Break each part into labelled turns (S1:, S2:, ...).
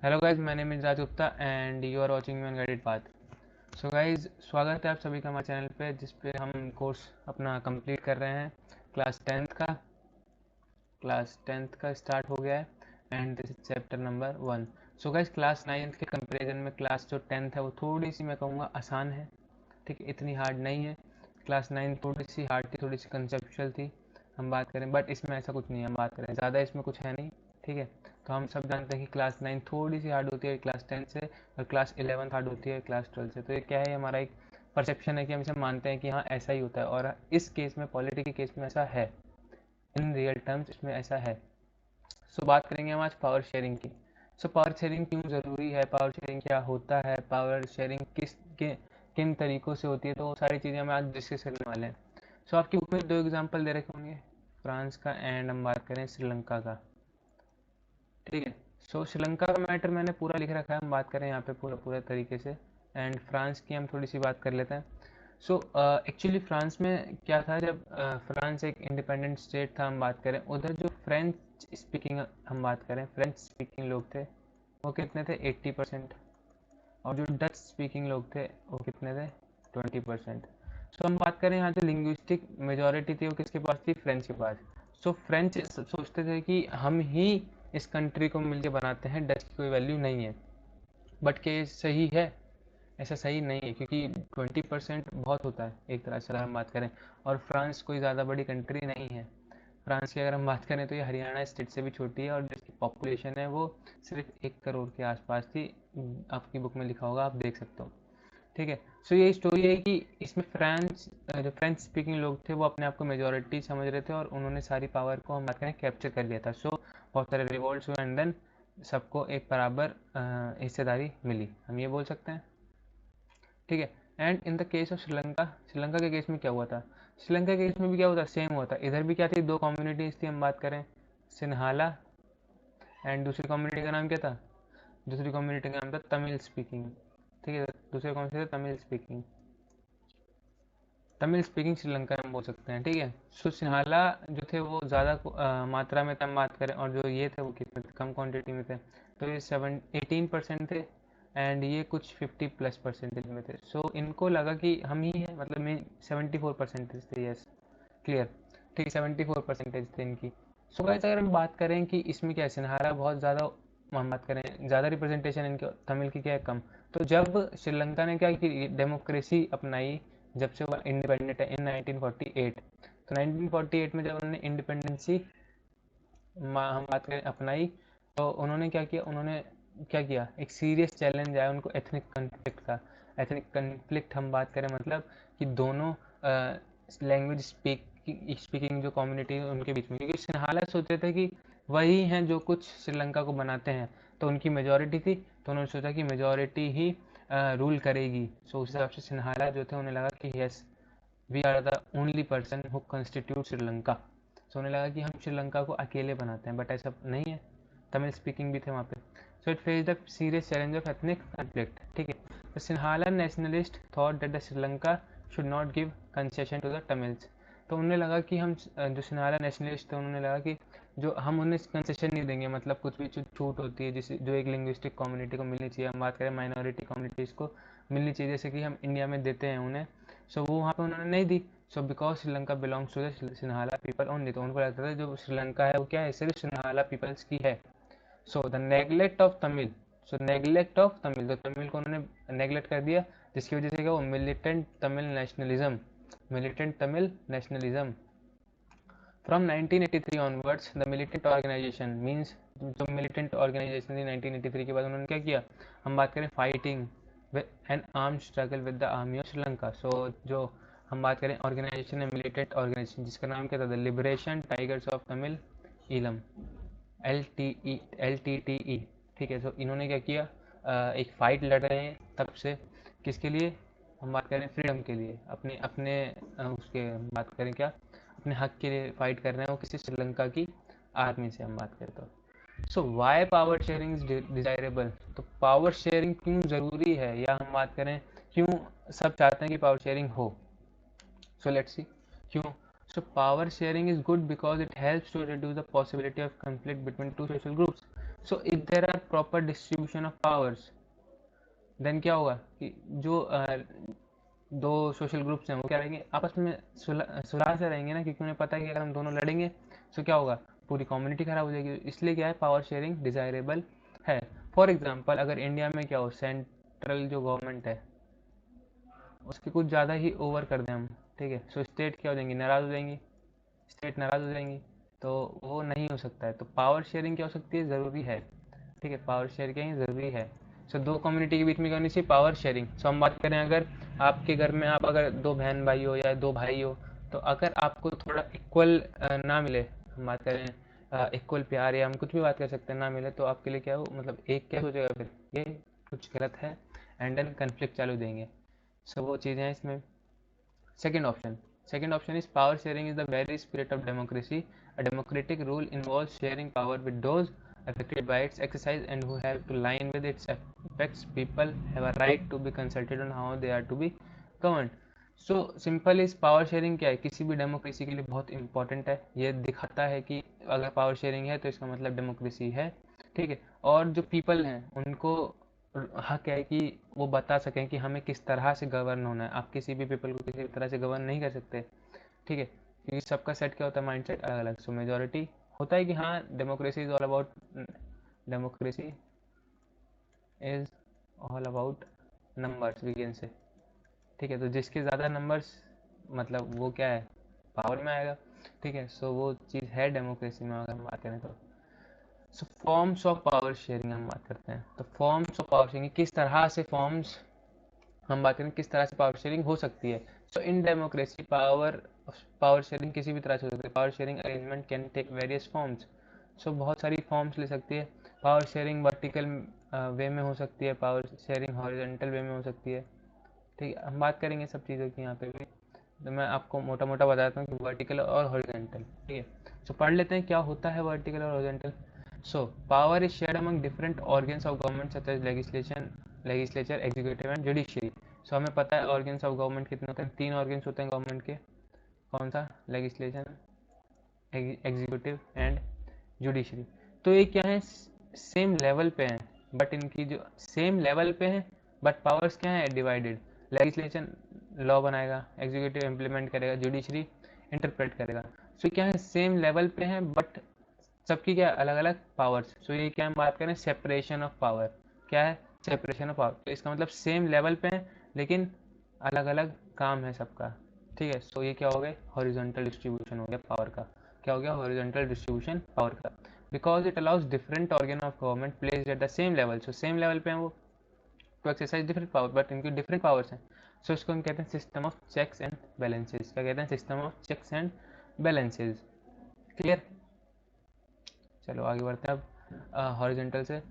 S1: Hello guys, my name is Raj Gupta and you are watching me on guided path. So guys, स्वागत है आप सभी का हमारे चैनल पे, जिस पे हम कोर्स अपना कंप्लीट कर रहे हैं। क्लास टेंथ का स्टार्ट हो गया है and this is chapter number 1। So guys, class 9th के कंपैरिजन में क्लास जो 10th है वो थोड़ी सी मैं कहूँगा आसान है। ठीक है, इतनी हार्ड नहीं है। क्लास 9 थोड़ी सी हार्ड थी, थोड़ी सी कंसेप्चुअल थी हम बात करें, बट इसमें ऐसा कुछ नहीं है। हम बात करें ज़्यादा इसमें कुछ है नहीं। ठीक है, तो हम सब जानते हैं कि क्लास 9 थोड़ी सी हार्ड होती है क्लास 10 से, और क्लास 11 हार्ड होती है क्लास 12 से। तो ये क्या है, हमारा एक परसेप्शन है कि हम इसे मानते हैं कि हाँ ऐसा ही होता है, और इस केस में, पॉलिटी के केस में ऐसा है। इन रियल टर्म्स इसमें ऐसा है। सो बात करेंगे हम आज पावर शेयरिंग की। सो पावर शेयरिंग क्यों ज़रूरी है, पावर शेयरिंग क्या होता है, पावर शेयरिंग किन तरीक़ों से होती है, तो वो सारी चीज़ें हम आज डिस्कस करने वाले हैं। सो आपकी बुक में 2 एग्जांपल दे रखे होंगे, फ्रांस का एंड हम बात करें श्रीलंका का। ठीक है, सो श्रीलंका का मैटर मैंने पूरा लिख रखा है, हम बात करें यहाँ पे पूरा पूरा तरीके से। एंड फ्रांस की हम थोड़ी सी बात कर लेते हैं। सो एक्चुअली फ्रांस में क्या था, जब फ्रांस एक इंडिपेंडेंट स्टेट था, हम बात करें उधर जो फ्रेंच स्पीकिंग, हम बात करें फ्रेंच स्पीकिंग लोग थे, वो कितने थे, 80%। और जो डच स्पीकिंग लोग थे वो कितने थे, 20%। सो हम बात करें यहाँ जो लिंग्विस्टिक मेजोरिटी थी वो किसके पास थी, फ्रेंच के पास। सो फ्रेंच सोचते थे कि हम ही इस कंट्री को मिलके बनाते हैं, डच की कोई वैल्यू नहीं है। बट क्या ये सही है? ऐसा सही नहीं है, क्योंकि 20% बहुत होता है एक तरह से अगर हम बात करें। और फ्रांस कोई ज़्यादा बड़ी कंट्री नहीं है। फ्रांस की अगर हम बात करें तो ये हरियाणा स्टेट से भी छोटी है, और जिसकी पॉपुलेशन है वो सिर्फ 1 करोड़ के आसपास थी। आपकी बुक में लिखा होगा, आप देख सकते हो। ठीक है, सो ये स्टोरी है कि इसमें जो फ्रेंच स्पीकिंग लोग थे वो अपने आप को मेजोरिटी समझ रहे थे, और उन्होंने सारी पावर को हम बात करें कैप्चर कर लिया था। सो बहुत सारे रिवॉल्ट्स हुए एंड देन सबको एक बराबर हिस्सेदारी मिली, हम ये बोल सकते हैं। ठीक है, and in the case of Sri Lanka, Sri Lanka के केस में क्या हुआ था, श्रीलंका के केस में भी क्या हुआ था, सेम हुआ था। इधर भी क्या थी, 2 कम्युनिटीज़ थी, हम बात करें सिन्हाला, एंड दूसरी कम्युनिटी का नाम क्या था, दूसरी कम्युनिटी का नाम था तमिल स्पीकिंग। ठीक है, दूसरे कौन से थे, तमिल स्पीकिंग, तमिल स्पीकिंग श्रीलंका में बोल सकते हैं। ठीक है, सो सिन्हाला जो थे वो ज़्यादा मात्रा में थे, हम बात करें, और जो ये थे वो कितने थे, कम क्वांटिटी में थे। तो ये 18% थे, एंड ये कुछ 50+% में थे। सो इनको लगा कि हम ही हैं, मतलब मैं 74% थे, यस, क्लियर। ठीक है, 74% थे इनकी। सो गाइस, अगर हम बात करें कि इसमें क्या है, सिन्हाला बहुत ज़्यादा, हम बात करें ज़्यादा रिप्रेजेंटेशन इनके, तमिल की क्या है, कम। तो जब श्रीलंका ने क्या की, डेमोक्रेसी अपनाई, जब से वो इंडिपेंडेंट है इन 1948, तो 1948 में जब उन्होंने इंडिपेंडेंसी, हम बात करें, अपनाई, तो उन्होंने क्या किया, उन्होंने क्या किया, एक सीरियस चैलेंज आया उनको, एथनिक कन्फ्लिक्ट का। एथनिक कन्फ्लिक्ट हम बात करें मतलब कि दोनों लैंग्वेज स्पीकिंग जो कम्युनिटी है उनके बीच में, क्योंकि सिन्हाला सोच रहे थे कि वही हैं जो कुछ श्रीलंका को बनाते हैं, तो उनकी मेजोरिटी थी, तो उन्होंने सोचा कि मेजोरिटी ही रूल करेगी। सो उस हिसाब से सिन्हाला जो थे उन्हें लगा कि yes, we are the only person who constitute Sri Lanka. So उन्हें लगा कि हम श्रीलंका को अकेले बनाते हैं, बट ऐसा नहीं है, तमिल स्पीकिंग भी थे वहाँ पे। So it face the serious challenge of ethnic conflict. ठीक है, तो Sinhala nationalist thought that the Sri Lanka should not give concession to the Tamils. तो उन्हें लगा कि हम जो सिन्हाला नेशनलिस्ट थे उन्होंने लगा कि जो हम उन्हें कंसेशन नहीं देंगे, मतलब कुछ भी छूट होती है जिसे जो एक लिंग्विस्टिक कम्युनिटी को मिलनी चाहिए, हम बात करें माइनॉरिटी कम्युनिटीज़ को मिलनी चाहिए, जैसे कि हम इंडिया में देते हैं उन्हें। सो वो वहाँ पे उन्होंने नहीं दी। So because Sri Lanka belongs to the Sinhala people only, तो उनको लगता था जो श्रीलंका है वो क्या है, सिर्फ सिन्हाला पीपल्स की है। So the neglect of Tamil, so neglect of Tamil, तो तमिल को उन्होंने नेग्लेक्ट कर दिया, जिसकी वजह से क्या, वो militant Tamil nationalism, militant Tamil nationalism from 1983 onwards the militant organisation means, जो मिलिटेंट ऑर्गेनाइजेशन थी 1983 के बाद उन्होंने क्या किया, हम बात करें fighting an arm struggle with the army of Sri Lanka. So जो हम बात करें ऑर्गेनाइजेशन है, मिलिटेंट ऑर्गेनाइजेशन, जिसका नाम क्या था, the liberation tigers of Tamil Eelam, LTTE। ठीक है, सो इन्होंने क्या किया, एक फ़ाइट लड़ रहे हैं तब से, किसके लिए, हम बात करें फ्रीडम के लिए, अपने अपने उसके बात करें क्या, अपने हक के लिए फाइट कर रहे हैं, वो किसी श्रीलंका की आर्मी से हम बात करें तो। So why power sharing is desirable, तो पावर शेयरिंग क्यों ज़रूरी है, या हम बात करें क्यों सब चाहते हैं कि पावर शेयरिंग हो। सो लेट्स सी क्यों। So power sharing is good because it helps to reduce the possibility of conflict between two social groups. So if there are proper distribution of powers, then क्या होगा कि जो दो social groups हैं वो क्या रहेंगे आपस में सुलह से रहेंगे ना, क्योंकि उन्हें पता है कि अगर हम दोनों लड़ेंगे तो क्या होगा, पूरी कम्युनिटी खराब हो जाएगी। इसलिए क्या है, पावर शेयरिंग डिज़ायरेबल है। फॉर एग्जांपल अगर इंडिया में क्या हो, सेंट्रल जो गवर्नमेंट है उसकी कुछ ज़्यादा ही ओवर कर दें हम, ठीक है, सो स्टेट क्या हो जाएंगी, नाराज़ हो जाएंगी, स्टेट नाराज़ हो जाएंगी, तो वो नहीं हो सकता है। तो पावर शेयरिंग क्या हो सकती है, ज़रूरी है, ठीक है, पावर शेयर क्या है, ज़रूरी है। सो दो कम्युनिटी के बीच में क्या होनी चाहिए, पावर शेयरिंग। सो हम बात करें अगर आपके घर में आप अगर दो बहन भाई हो या दो भाई हो, तो अगर आपको थोड़ा इक्वल ना मिले, हम बात करें इक्वल प्यार या हम कुछ भी बात कर सकते हैं, ना मिले तो आपके लिए क्या हो, मतलब एक क्या सोचेगा फिर ये कुछ गलत है, एंड देन कन्फ्लिक्ट चालू देंगे। सो वो चीज़ें हैं इसमें। Second option is power sharing is the very spirit of democracy. A democratic rule involves sharing power with those affected by its exercise and who have to line with its effects. People have a right to be consulted on how they are to be governed. So simple इस power sharing क्या है, किसी भी democracy के लिए बहुत important है। ये दिखाता है कि अगर पावर शेयरिंग है तो इसका मतलब डेमोक्रेसी है, ठीक है। और जो पीपल हैं उनको हक है कि वो बता सकें कि हमें किस तरह से गवर्न होना है। आप किसी भी पीपल को किसी भी तरह से गवर्न नहीं कर सकते, ठीक है, क्योंकि सबका सेट क्या होता है, माइंड सेट अलग अलग। सो मेजोरिटी होता है कि हाँ democracy is all about, democracy is all about numbers we can say, ठीक है। तो जिसके ज़्यादा नंबर्स, मतलब वो क्या है, पावर में आएगा, ठीक है। सो वो चीज़ है डेमोक्रेसी में अगर हम बात करें तो। सो फॉर्म्स ऑफ पावर शेयरिंग हम बात करते हैं, तो फॉर्म्स ऑफ पावर शेयरिंग किस तरह से फॉर्म्स, हम बात करें किस तरह से पावर शेयरिंग हो सकती है। So in democracy power power sharing किसी भी तरह से हो सकती है। Power sharing arrangement can take various forms. So बहुत सारी फॉर्म्स ले सकती है। पावर शेयरिंग वर्टिकल वे में हो सकती है, पावर शेयरिंग हॉरिजॉन्टल वे में हो सकती है, ठीक है। हम बात करेंगे सब चीज़ों की यहाँ पे भी, तो मैं आपको मोटा मोटा बताता हूँ कि वर्टिकल और हॉरिजॉन्टल, ठीक है। सो पढ़ लेते हैं क्या होता है वर्टिकल और horizontal. So power is shared among different organs of government such as legislature, executive and judiciary. So हमें पता है ऑर्गन्स ऑफ गवर्नमेंट कितने होते हैं, तीन ऑर्गन्स होते हैं गवर्नमेंट के। कौन सा, लेजिस्लेशन, एग्जीक्यूटिव एंड जुडिशरी। तो ये क्या है, सेम लेवल पे हैं, बट इनकी जो सेम लेवल पे हैं बट पावर्स क्या है, डिवाइडेड। लेजिस्लेशन लॉ बनाएगा, एग्जीक्यूटिव इम्प्लीमेंट करेगा, जुडिशरी इंटरप्रेट करेगा। सो क्या है, सेम लेवल पे हैं बट सबकी क्या अलग अलग पावर्स। सो ये क्या हम बात करें, सेपरेशन ऑफ पावर, क्या है, सेपरेशन ऑफ पावर। तो इसका मतलब सेम लेवल पे हैं लेकिन अलग अलग काम है सबका, ठीक है। सो ये क्या हो गया, हॉरिजॉन्टल डिस्ट्रीब्यूशन हो गया पावर का। क्या हो गया, हॉरिजॉन्टल डिस्ट्रीब्यूशन पावर का, because it allows different organ of government placed at the same level. So same level पे हैं वो, to exercise different power, but इनकी डिफरेंट पावर्स हैं। सो इसको हम कहते हैं system of checks and balances. क्या कहते हैं, system of checks and balances. Clear, चलो आगे बढ़ते हैं अब हॉरिजॉन्टल से।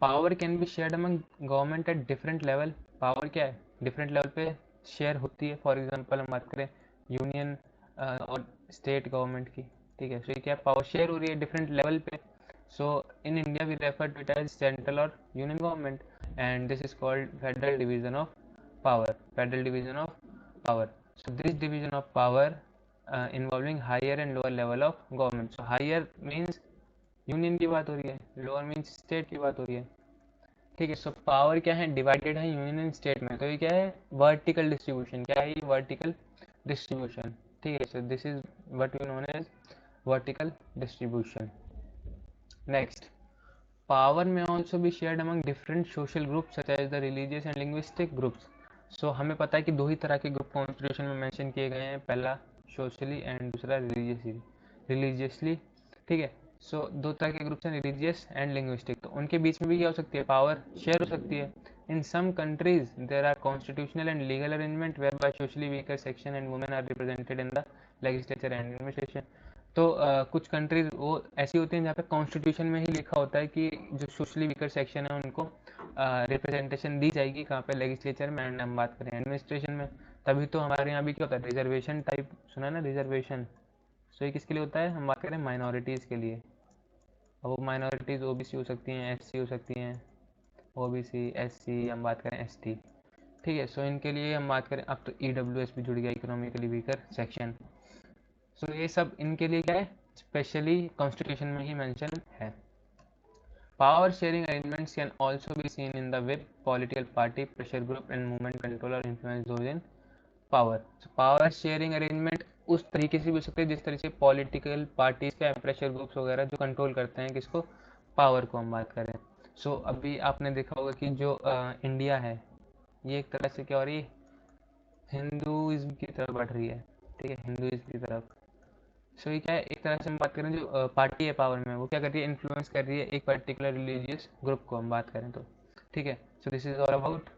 S1: Power can be shared among government at different level. Power क्या है, डिफरेंट लेवल पे शेयर होती है। फॉर एग्जांपल हम बात करें यूनियन और स्टेट गवर्नमेंट की, ठीक है। सो ये क्या, पावर शेयर हो रही है डिफरेंट लेवल पे। So in India we refer to it as central और union government, and this is called federal division of power, federal division of power. So this division of power involving higher and lower level of government. So higher means union की बात हो रही है, lower means state की बात हो रही है, ठीक है। सो पावर क्या है, डिवाइडेड है यूनियन एंड स्टेट में। तो ये क्या है, वर्टिकल डिस्ट्रीब्यूशन। क्या है ये, वर्टिकल डिस्ट्रीब्यूशन, ठीक है। So this is what we known as vertical distribution. Next, power में ऑल्सो भी shared among different social groups such as the religious and linguistic groups. So हमें पता है कि दो ही तरह के ग्रुप कॉन्स्टिट्यूशन में मेंशन किए गए हैं, पहला सोशली एंड दूसरा रिलीजियसली, ठीक है। सो दो तरह के ग्रुप्स हैं, रिलीजियस एंड लिंग्विस्टिक। तो उनके बीच में भी क्या हो सकती है, पावर शेयर हो सकती है। In some countries there are constitutional and legal arrangement whereby socially weaker section and women are represented in the legislature and administration. तो कुछ कंट्रीज वो ऐसी होती हैं जहाँ पे कॉन्स्टिट्यूशन में ही लिखा होता है कि जो सोशली वीकर सेक्शन है उनको रिप्रेजेंटेशन दी जाएगी, कहाँ पे, लेजिस्लेचर में। एंड हम बात करें एडमिनिस्ट्रेशन में, तभी तो हमारे यहाँ भी क्या होता है, रिजर्वेशन टाइप, सुना है ना, रिजर्वेशन। सो ये किसके लिए होता है, हम बात करें माइनॉरिटीज़ के लिए। और वो माइनॉरिटीज़ ओबीसी हो सकती हैं, एससी हो सकती हैं, ओबीसी, एससी, हम बात करें एसटी, ठीक है। सो इनके लिए हम बात करें, अब तो ईडब्ल्यूएस भी जुड़ गया, इकोनॉमिकली वीकर सेक्शन। सो ये सब इनके लिए क्या है, स्पेशली कॉन्स्टिट्यूशन में ही मेंशन है। Power sharing arrangements can also be seen in the web political party pressure group and movement control और influence those in power. Power sharing arrangement उस तरीके से भी हो सकते हैं जिस तरीके से पॉलिटिकल पार्टीज के प्रेशर ग्रुप्स वगैरह जो कंट्रोल करते हैं किसको, पावर को हम बात करें। सो अभी आपने देखा होगा कि जो इंडिया है ये एक तरह से क्या हो रही है, हिंदुइज्म की तरफ बढ़ रही है, ठीक है, हिंदुइज्म की तरफ। सो ये क्या है, एक तरह से हम बात करें जो पार्टी है पावर में वो क्या कर रही है, इन्फ्लुएंस कर रही है एक पर्टिकुलर रिलीजियस ग्रुप को हम बात करें तो, ठीक है। So this is all about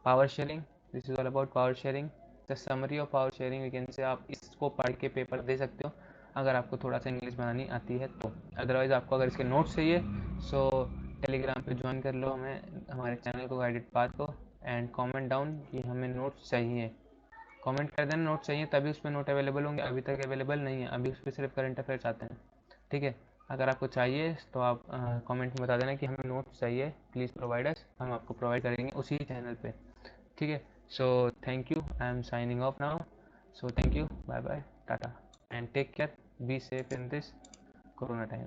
S1: power sharing, this is all about power sharing, the summary of power sharing we can say. आप इसको पढ़ के पेपर दे सकते हो अगर आपको थोड़ा सा इंग्लिश बनानी आती है तो। अदरवाइज आपको अगर इसके नोट्स चाहिए सो टेलीग्राम पे ज्वाइन कर लो हमें, हमारे चैनल को, गाइडेड पाथ को, एंड कमेंट डाउन कि हमें नोट्स चाहिए। कमेंट कर देना नोट चाहिए, तभी उस पर नोट अवेलेबल होंगे, अभी तक अवेलेबल नहीं है, अभी उस पर सिर्फ करंट अफेयर्स आते हैं, ठीक है। अगर आपको चाहिए तो आप कमेंट में बता देना कि हमें नोट्स चाहिए, प्लीज़ प्रोवाइड अस, हम आपको प्रोवाइड करेंगे उसी चैनल पे, ठीक है। So thank you, I am signing off now. So thank you, bye bye, tata, and take care, be safe in this corona time.